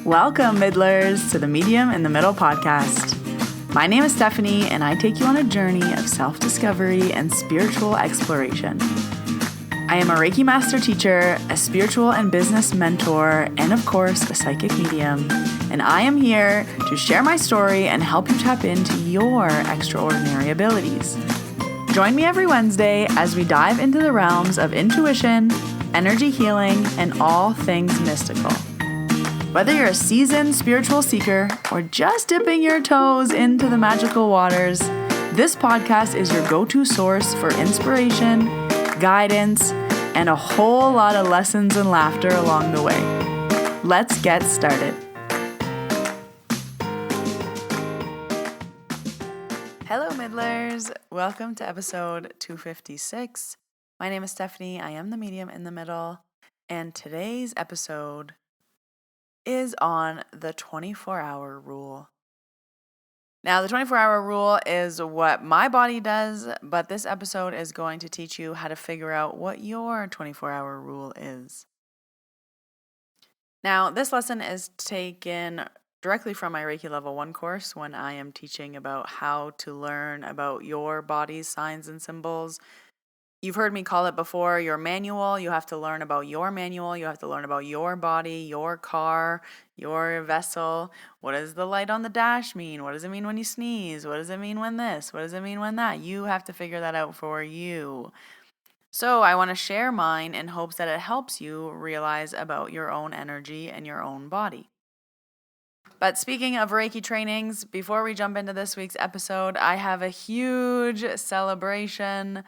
Welcome, Middlers, to the Medium in the Middle podcast. My name is Stephanie, and I take you on a journey of self-discovery and spiritual exploration. I am a Reiki master teacher, a spiritual and business mentor, and of course, a psychic medium. And I am here to share my story and help you tap into your extraordinary abilities. Join me every Wednesday as we dive into the realms of intuition, energy healing, and all things mystical. Whether you're a seasoned spiritual seeker or just dipping your toes into the magical waters, this podcast is your go-to source for inspiration, guidance, and a whole lot of lessons and laughter along the way. Let's get started. Hello, Middlers. Welcome to episode 256. My name is Stephanie. I am the medium in the middle, and today's episode is on the 24-hour rule. Now, the 24-hour rule is what my body does, but this episode is going to teach you how to figure out what your 24-hour rule is. Now, this lesson is taken directly from my Reiki Level 1 course when I am teaching about how to learn about your body's signs and symbols. You've heard me call it before, your manual. You have to learn about your manual. You have to learn about your body, your car, your vessel. What does the light on the dash mean? What does it mean when you sneeze? What does it mean when this? What does it mean when that? You have to figure that out for you. So I want to share mine in hopes that it helps you realize about your own energy and your own body. But speaking of Reiki trainings, before we jump into this week's episode, I have a huge celebration.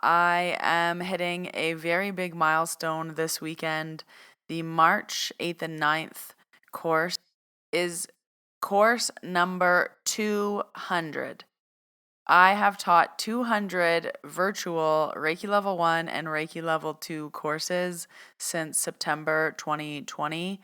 I am hitting a very big milestone this weekend. The March 8th and 9th course is course number 200. I have taught 200 virtual Reiki Level 1 and Reiki Level 2 courses since September 2020.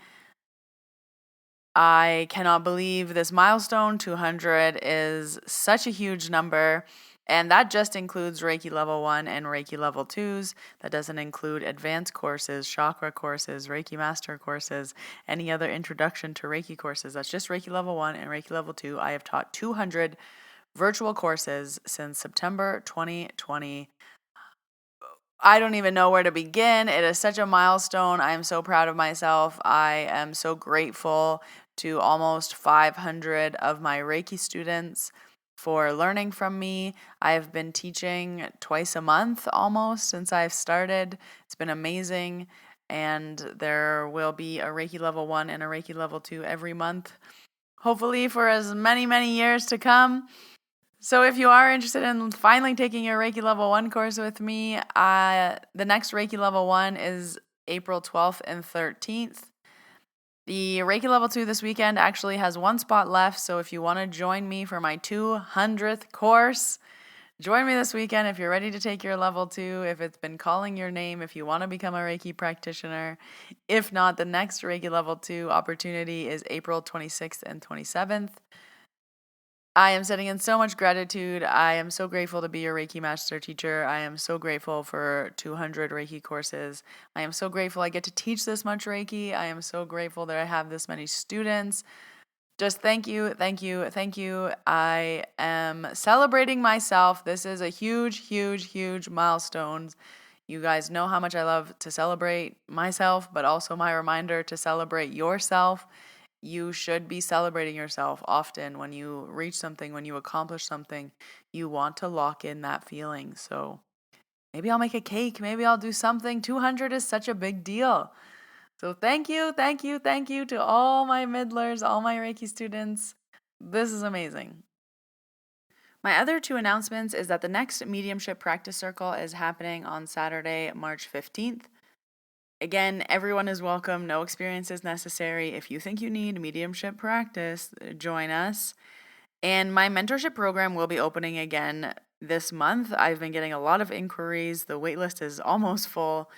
I cannot believe this milestone. 200 is such a huge number. And that just includes Reiki Level 1 and Reiki Level 2s. That doesn't include advanced courses, chakra courses, Reiki Master courses, any other introduction to Reiki courses. That's just Reiki Level 1 and Reiki Level 2. I have taught 200 virtual courses since September 2020. I don't even know where to begin. It is such a milestone. I am so proud of myself. I am so grateful to almost 500 of my Reiki students for learning from me. I've been teaching twice a month almost since I've started. It's been amazing. And there will be a Reiki Level 1 and a Reiki Level 2 every month, hopefully for as many, many years to come. So if you are interested in finally taking your Reiki Level 1 course with me, the next Reiki Level 1 is April 12th and 13th. The Reiki Level 2 this weekend actually has one spot left, so if you want to join me for my 200th course, join me this weekend if you're ready to take your Level 2, if it's been calling your name, if you want to become a Reiki practitioner. If not, the next Reiki Level 2 opportunity is April 26th and 27th. I am sending in so much gratitude. I am so grateful to be your Reiki master teacher. I am so grateful for 200 Reiki courses. I am so grateful I get to teach this much Reiki. I am so grateful that I have this many students. Just thank you, thank you, thank you. I am celebrating myself. This is a huge, huge, huge milestone. You guys know how much I love to celebrate myself, but also my reminder to celebrate yourself. You should be celebrating yourself often when you reach something, when you accomplish something. You want to lock in that feeling. So maybe I'll make a cake. Maybe I'll do something. 200 is such a big deal. So thank you, thank you, thank you to all my Middlers, all my Reiki students. This is amazing. My other two announcements is that the next Mediumship Practice Circle is happening on Saturday, March 15th. Again, everyone is welcome. No experience is necessary. If you think you need mediumship practice, join us. And my mentorship program will be opening again this month. I've been getting a lot of inquiries. The waitlist is almost full.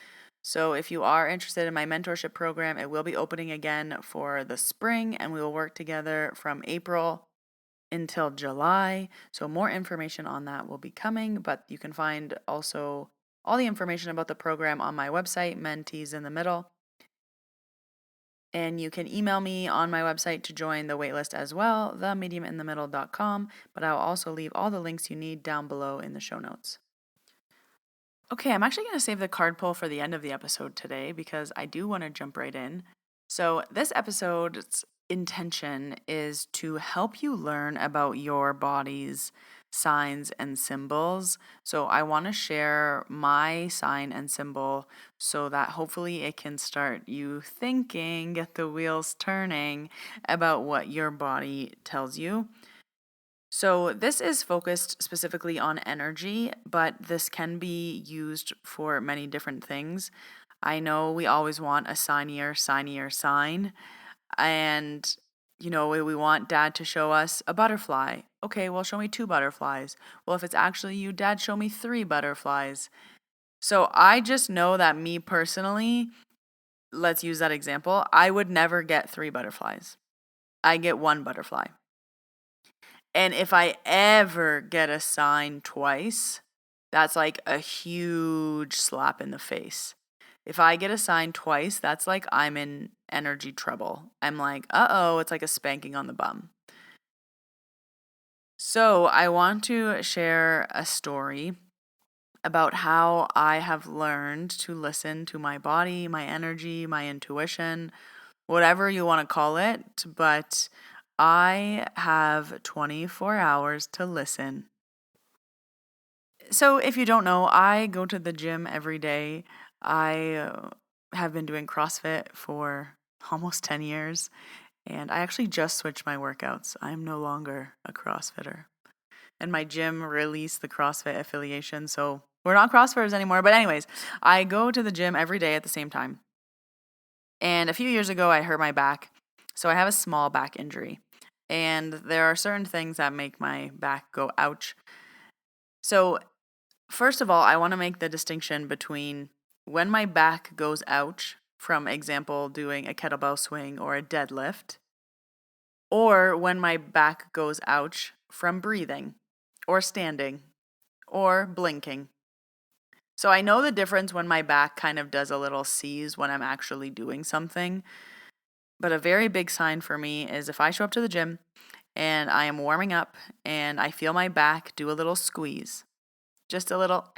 So if you are interested in my mentorship program, it will be opening again for the spring, and we will work together from April until July. So more information on that will be coming, but you can find also all the information about the program on my website, Mentees in the Middle. And you can email me on my website to join the waitlist as well, themediuminthemiddle.com, but I'll also leave all the links you need down below in the show notes. Okay, I'm actually going to save the card pull for the end of the episode today because I do want to jump right in. So, this episode's intention is to help you learn about your body's signs and symbols. So, I want to share my sign and symbol so that hopefully it can start you thinking, get the wheels turning about what your body tells you. So, this is focused specifically on energy, but this can be used for many different things. I know we always want a signier sign. And, we want dad to show us a butterfly. Okay, well, show me 2 butterflies. Well, if it's actually you, dad, show me 3 butterflies. So I just know that me personally, let's use that example, I would never get 3 butterflies. I get 1 butterfly. And if I ever get a sign twice, that's like a huge slap in the face. If I get a sign twice, that's like I'm in energy trouble. I'm like, uh-oh, it's like a spanking on the bum. So I want to share a story about how I have learned to listen to my body, my energy, my intuition, whatever you want to call it, but I have 24 hours to listen. So, if you don't know, I go to the gym every day. I have been doing CrossFit for almost 10 years, and I actually just switched my workouts. I'm no longer a CrossFitter. And my gym released the CrossFit affiliation, so we're not CrossFitters anymore. But, anyways, I go to the gym every day at the same time. And a few years ago, I hurt my back, so I have a small back injury. And there are certain things that make my back go ouch. So, first of all, I want to make the distinction between when my back goes ouch from, example, doing a kettlebell swing or a deadlift, or when my back goes ouch from breathing or standing or blinking. So I know the difference when my back kind of does a little seize when I'm actually doing something. But a very big sign for me is if I show up to the gym and I am warming up and I feel my back do a little squeeze, just a little,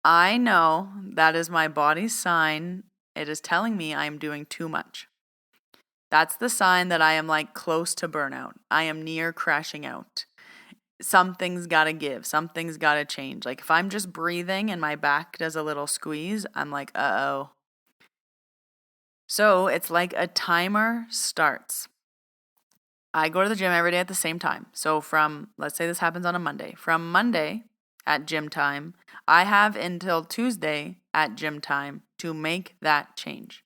I know that is my body's sign. It is telling me I am doing too much. That's the sign that I am like close to burnout. I am near crashing out. Something's got to give. Something's got to change. Like if I'm just breathing and my back does a little squeeze, I'm like, uh-oh. So it's like a timer starts. I go to the gym every day at the same time. So let's say this happens on a Monday. From Monday at gym time, I have until Tuesday at gym time to make that change.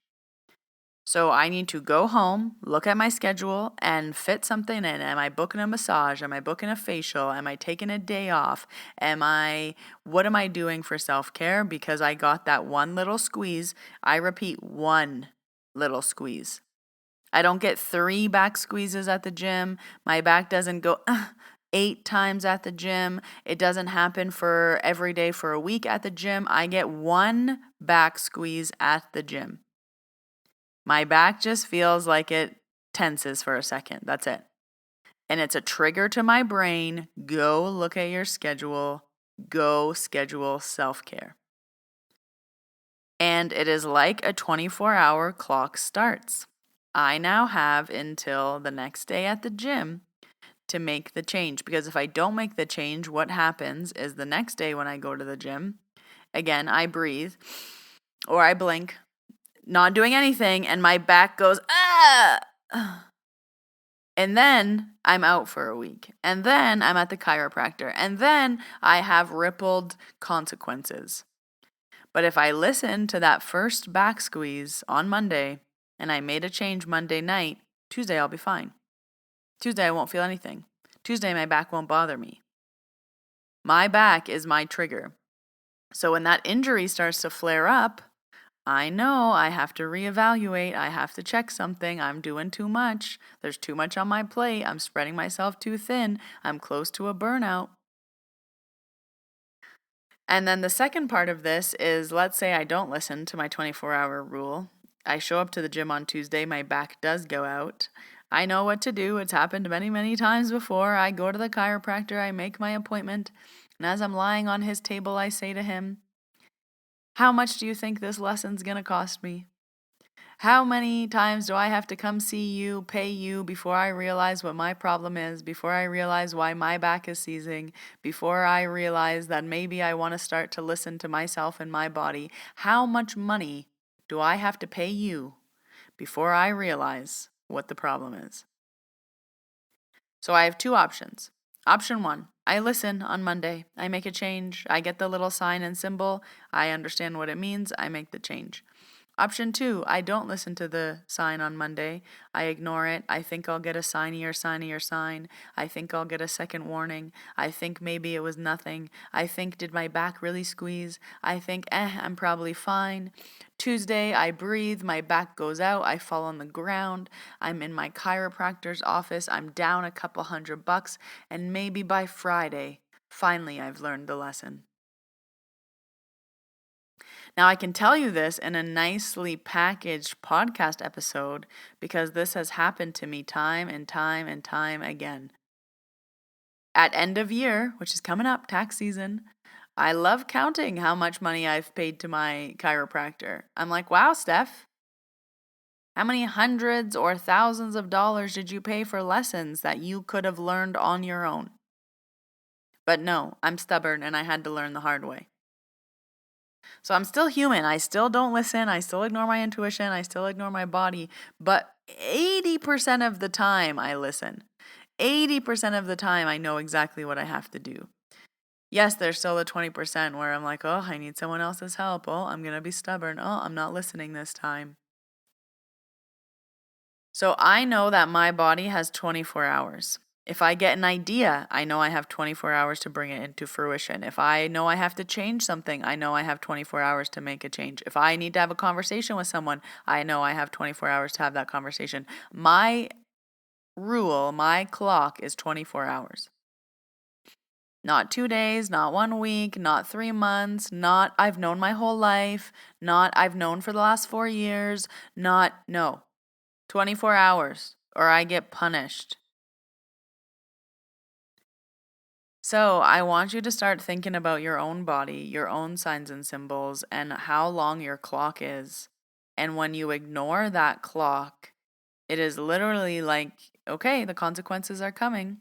So I need to go home, look at my schedule, and fit something in. Am I booking a massage? Am I booking a facial? Am I taking a day off? What am I doing for self-care? Because I got that one little squeeze. I repeat, one little squeeze. I don't get 3 back squeezes at the gym. My back doesn't go 8 times at the gym. It doesn't happen for every day for a week at the gym. I get 1 back squeeze at the gym. My back just feels like it tenses for a second. That's it. And it's a trigger to my brain. Go look at your schedule. Go schedule self-care. And it is like a 24-hour clock starts. I now have until the next day at the gym to make the change. Because if I don't make the change, what happens is the next day when I go to the gym, again, I breathe or I blink, not doing anything, and my back goes, ah! And then I'm out for a week. And then I'm at the chiropractor. And then I have rippled consequences. But if I listen to that first back squeeze on Monday and I made a change Monday night, Tuesday I'll be fine. Tuesday I won't feel anything. Tuesday my back won't bother me. My back is my trigger. So when that injury starts to flare up, I know I have to reevaluate. I have to check something. I'm doing too much. There's too much on my plate. I'm spreading myself too thin. I'm close to a burnout. And then the second part of this is, let's say I don't listen to my 24-hour rule I show up to the gym on Tuesday, my back does go out. I know what to do. It's happened many, many times before. I go to the chiropractor, I make my appointment, and as I'm lying on his table, I say to him, "How much do you think this lesson's gonna cost me? How many times do I have to come see you, pay you, before I realize what my problem is, before I realize why my back is seizing, before I realize that maybe I want to start to listen to myself and my body? How much money do I have to pay you before I realize what the problem is?" So I have two options. Option one, I listen on Monday. I make a change. I get the little sign and symbol. I understand what it means. I make the change. Option two, I don't listen to the sign on Monday. I ignore it. I think I'll get a signier sign. I think I'll get a second warning. I think maybe it was nothing. I think, did my back really squeeze? I think, I'm probably fine. Tuesday, I breathe. My back goes out. I fall on the ground. I'm in my chiropractor's office. I'm down a couple $100. And maybe by Friday, finally, I've learned the lesson. Now, I can tell you this in a nicely packaged podcast episode because this has happened to me time and time and time again. At end of year, which is coming up, tax season, I love counting how much money I've paid to my chiropractor. I'm like, wow, Steph, how many hundreds or thousands of dollars did you pay for lessons that you could have learned on your own? But no, I'm stubborn and I had to learn the hard way. So I'm still human. I still don't listen. I still ignore my intuition. I still ignore my body. But 80% of the time I listen. 80% of the time I know exactly what I have to do. Yes, there's still the 20% where I'm like, oh, I need someone else's help. Oh, I'm going to be stubborn. Oh, I'm not listening this time. So I know that my body has 24 hours. If I get an idea, I know I have 24 hours to bring it into fruition. If I know I have to change something, I know I have 24 hours to make a change. If I need to have a conversation with someone, I know I have 24 hours to have that conversation. My rule, my clock is 24 hours. Not 2 days, not 1 week, not 3 months, not I've known my whole life, not I've known for the last 4 years, no. 24 hours or I get punished. So, I want you to start thinking about your own body, your own signs and symbols, and how long your clock is. And when you ignore that clock, it is literally like, okay, the consequences are coming.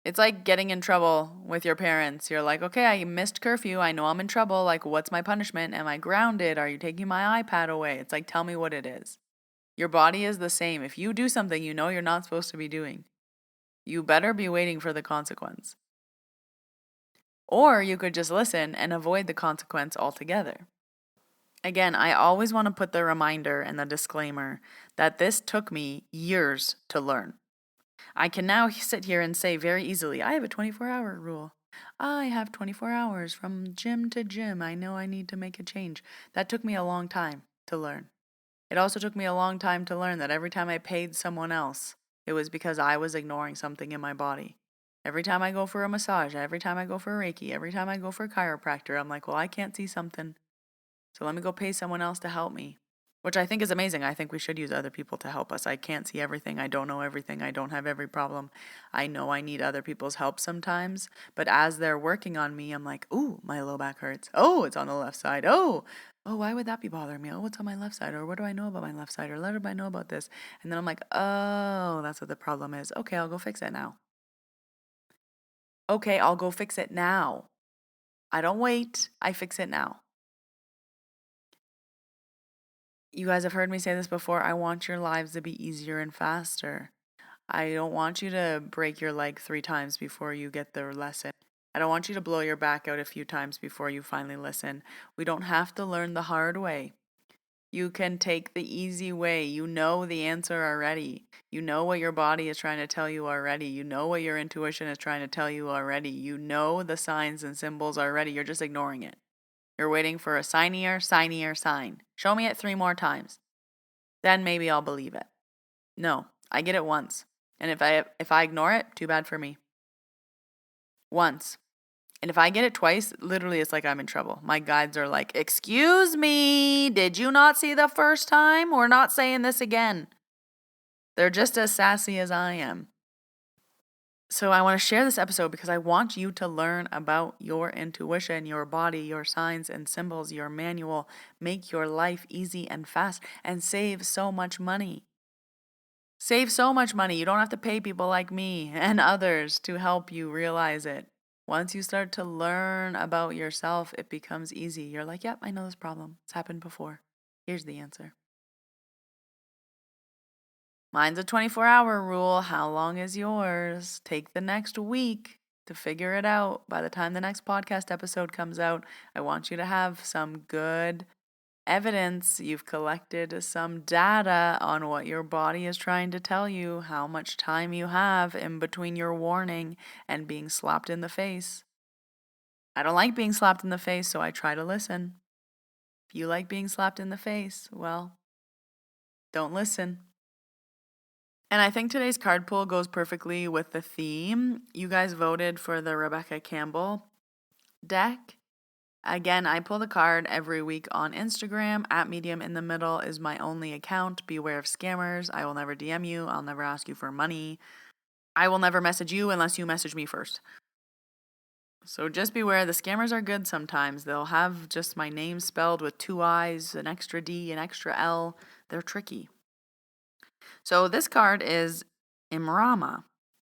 It's like getting in trouble with your parents. You're like, okay, I missed curfew. I know I'm in trouble. Like, what's my punishment? Am I grounded? Are you taking my iPad away? It's like, tell me what it is. Your body is the same. If you do something you know you're not supposed to be doing, you better be waiting for the consequence. Or you could just listen and avoid the consequence altogether. Again, I always want to put the reminder and the disclaimer that this took me years to learn. I can now sit here and say very easily, I have a 24-hour rule. I have 24 hours from gym to gym. I know I need to make a change. That took me a long time to learn. It also took me a long time to learn that every time I paid someone else, it was because I was ignoring something in my body. Every time I go for a massage, every time I go for Reiki, every time I go for a chiropractor, I'm like, well, I can't see something. So let me go pay someone else to help me, which I think is amazing. I think we should use other people to help us. I can't see everything. I don't know everything. I don't have every problem. I know I need other people's help sometimes. But as they're working on me, I'm like, ooh, my low back hurts. Oh, it's on the left side. Oh, why would that be bothering me? Oh, what's on my left side? Or what do I know about my left side? Or what do I know about this? And then I'm like, oh, that's what the problem is. Okay, I'll go fix it now. Okay, I'll go fix it now. I don't wait. I fix it now. You guys have heard me say this before. I want your lives to be easier and faster. I don't want you to break your leg 3 times before you get the lesson. I don't want you to blow your back out a few times before you finally listen. We don't have to learn the hard way. You can take the easy way. You know the answer already. You know what your body is trying to tell you already. You know what your intuition is trying to tell you already. You know the signs and symbols already. You're just ignoring it. You're waiting for a sign. Show me it 3 more times. Then maybe I'll believe it. No, I get it once. And if I ignore it, too bad for me. Once. And if I get it twice, literally it's like I'm in trouble. My guides are like, "Excuse me, did you not see the first time? We're not saying this again." They're just as sassy as I am. So I want to share this episode because I want you to learn about your intuition, your body, your signs and symbols, your manual, make your life easy and fast, and save so much money. Save so much money. You don't have to pay people like me and others to help you realize it. Once you start to learn about yourself, it becomes easy. You're like, yep, I know this problem. It's happened before. Here's the answer. Mine's a 24-hour rule. How long is yours? Take the next week to figure it out. By the time the next podcast episode comes out, I want you to have some good evidence. You've collected some data on what your body is trying to tell you, how much time you have in between your warning and being slapped in the face. I don't like being slapped in the face, so I try to listen. If you like being slapped in the face, well, don't listen. And I think today's card pull goes perfectly with the theme. You guys voted for the Rebecca Campbell deck. Again, I pull the card every week on Instagram. @Medium in the Middle is my only account. Beware of scammers. I will never DM you. I'll never ask you for money. I will never message you unless you message me first. So just beware. The scammers are good sometimes. They'll have just my name spelled with 2 I's, an extra D, an extra L. They're tricky. So this card is Imrama.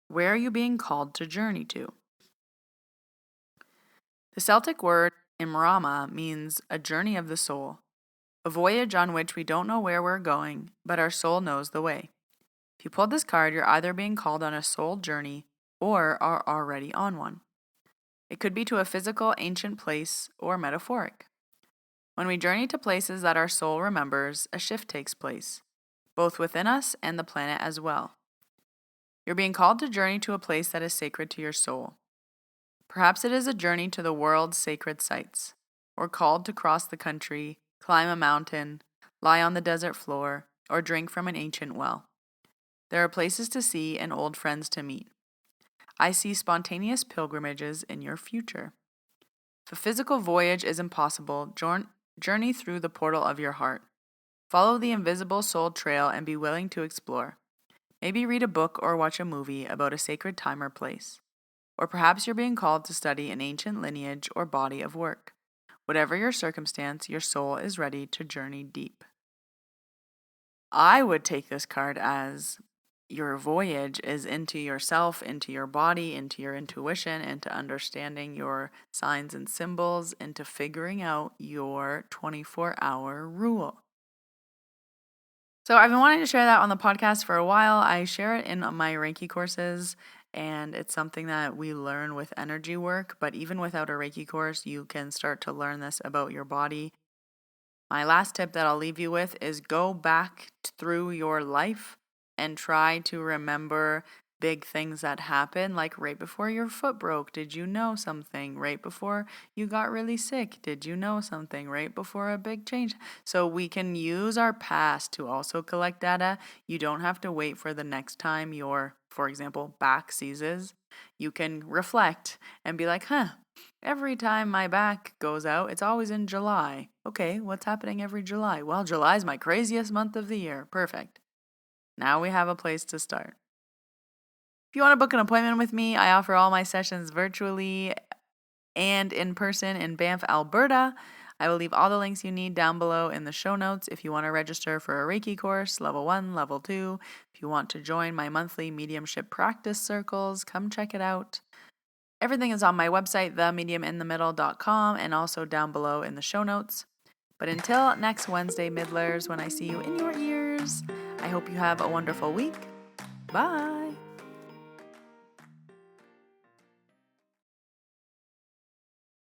Where are you being called to journey to? The Celtic word Imrama means a journey of the soul, a voyage on which we don't know where we're going, but our soul knows the way. If you pulled this card, you're either being called on a soul journey or are already on one. It could be to a physical, ancient place or metaphoric. When we journey to places that our soul remembers, a shift takes place, both within us and the planet as well. You're being called to journey to a place that is sacred to your soul. Perhaps it is a journey to the world's sacred sites, or called to cross the country, climb a mountain, lie on the desert floor, or drink from an ancient well. There are places to see and old friends to meet. I see spontaneous pilgrimages in your future. If a physical voyage is impossible, journey through the portal of your heart. Follow the invisible soul trail and be willing to explore. Maybe read a book or watch a movie about a sacred time or place. Or perhaps you're being called to study an ancient lineage or body of work. Whatever your circumstance, your soul is ready to journey deep. I would take this card as your voyage is into yourself, into your body, into your intuition, into understanding your signs and symbols, into figuring out your 24-hour rule. So I've been wanting to share that on the podcast for a while. I share it in my Reiki courses, and it's something that we learn with energy work. But even without a Reiki course, you can start to learn this about your body. My last tip that I'll leave you with is go back through your life and try to remember big things that happen, like right before your foot broke, did you know something? Right before you got really sick, did you know something? Right before a big change. So we can use our past to also collect data. You don't have to wait for the next time your, for example, back seizes. You can reflect and be like, every time my back goes out, it's always in July. Okay, what's happening every July? Well, July is my craziest month of the year. Perfect. Now we have a place to start. If you want to book an appointment with me, I offer all my sessions virtually and in person in Banff, Alberta. I will leave all the links you need down below in the show notes if you want to register for a Reiki course, level 1, level 2. If you want to join my monthly mediumship practice circles, come check it out. Everything is on my website, themediuminthemiddle.com, and also down below in the show notes. But until next Wednesday, Middlers, when I see you in your ears, I hope you have a wonderful week. Bye.